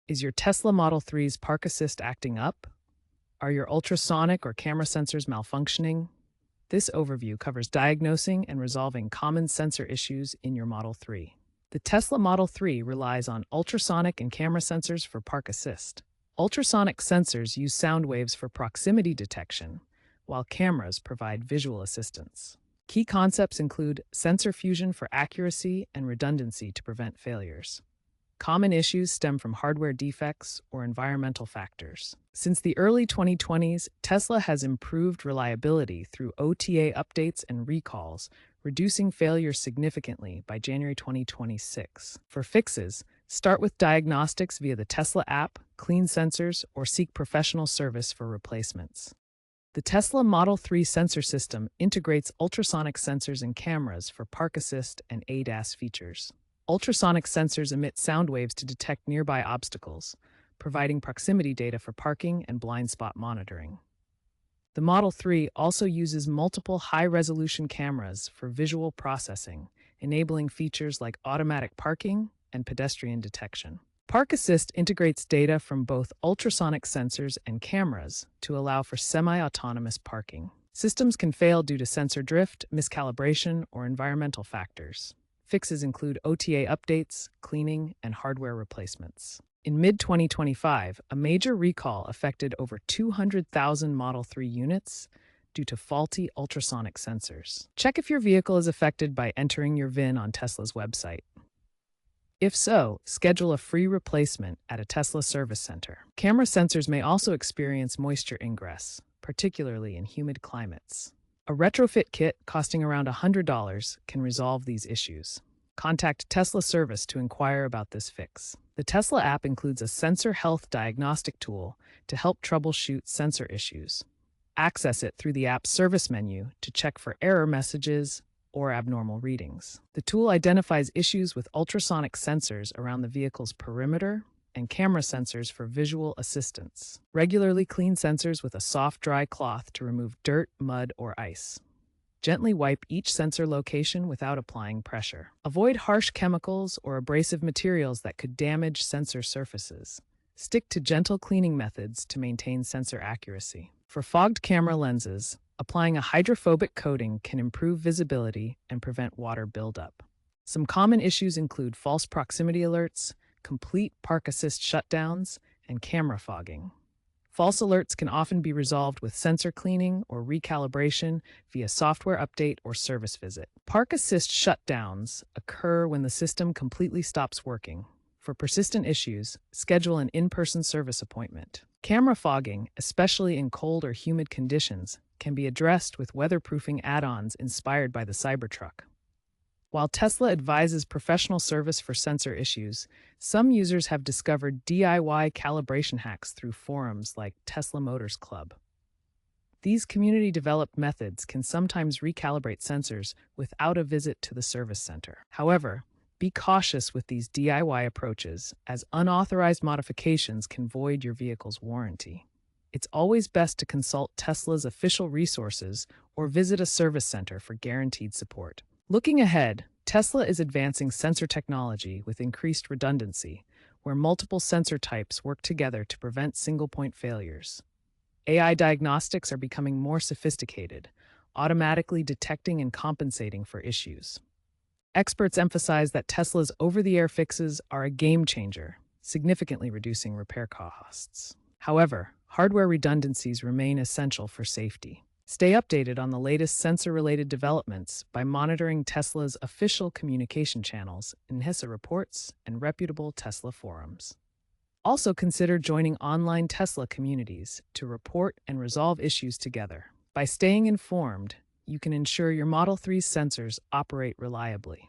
Is your Tesla Model 3's park assist acting up? Are your ultrasonic or camera sensors malfunctioning? This overview covers diagnosing and resolving common sensor issues in your Model 3. The Tesla Model 3 relies on ultrasonic and camera sensors for park assist. Ultrasonic sensors use sound waves for proximity detection, while cameras provide visual assistance. Key concepts include sensor fusion for accuracy and redundancy to prevent failures. Common issues stem from hardware defects or environmental factors. Since the early 2020s, Tesla has improved reliability through OTA updates and recalls, reducing failures significantly by January 2026. For fixes, start with diagnostics via the Tesla app, clean sensors, or seek professional service for replacements. The Tesla Model 3 sensor system integrates ultrasonic sensors and cameras for park assist and ADAS features. Ultrasonic sensors emit sound waves to detect nearby obstacles, providing proximity data for parking and blind spot monitoring. The Model 3 also uses multiple high-resolution cameras for visual processing, enabling features like automatic parking and pedestrian detection. Park Assist integrates data from both ultrasonic sensors and cameras to allow for semi-autonomous parking. Systems can fail due to sensor drift, miscalibration, or environmental factors. Fixes include OTA updates, cleaning, and hardware replacements. In mid-2025, a major recall affected over 200,000 Model 3 units due to faulty ultrasonic sensors. Check if your vehicle is affected by entering your VIN on Tesla's website. If so, schedule a free replacement at a Tesla service center. Camera sensors may also experience moisture ingress, particularly in humid climates. A retrofit kit costing around $100 can resolve these issues. Contact Tesla Service to inquire about this fix. The Tesla app includes a sensor health diagnostic tool to help troubleshoot sensor issues. Access it through the app's service menu to check for error messages or abnormal readings. The tool identifies issues with ultrasonic sensors around the vehicle's perimeter and camera sensors for visual assistance. Regularly clean sensors with a soft, dry cloth to remove dirt, mud, or ice. Gently wipe each sensor location without applying pressure. Avoid harsh chemicals or abrasive materials that could damage sensor surfaces. Stick to gentle cleaning methods to maintain sensor accuracy. For fogged camera lenses, applying a hydrophobic coating can improve visibility and prevent water buildup. Some common issues include false proximity alerts, complete park assist shutdowns, and camera fogging. False alerts can often be resolved with sensor cleaning or recalibration via software update or service visit. Park assist shutdowns occur when the system completely stops working. For persistent issues, schedule an in-person service appointment. Camera fogging, especially in cold or humid conditions, can be addressed with weatherproofing add-ons inspired by the Cybertruck. While Tesla advises professional service for sensor issues, some users have discovered DIY calibration hacks through forums like Tesla Motors Club. These community-developed methods can sometimes recalibrate sensors without a visit to the service center. However, be cautious with these DIY approaches, as unauthorized modifications can void your vehicle's warranty. It's always best to consult Tesla's official resources or visit a service center for guaranteed support. Looking ahead, Tesla is advancing sensor technology with increased redundancy, where multiple sensor types work together to prevent single-point failures. AI diagnostics are becoming more sophisticated, automatically detecting and compensating for issues. Experts emphasize that Tesla's over-the-air fixes are a game changer, significantly reducing repair costs. However, hardware redundancies remain essential for safety. Stay updated on the latest sensor-related developments by monitoring Tesla's official communication channels, NHTSA reports, and reputable Tesla forums. Also consider joining online Tesla communities to report and resolve issues together. By staying informed, you can ensure your Model 3's sensors operate reliably.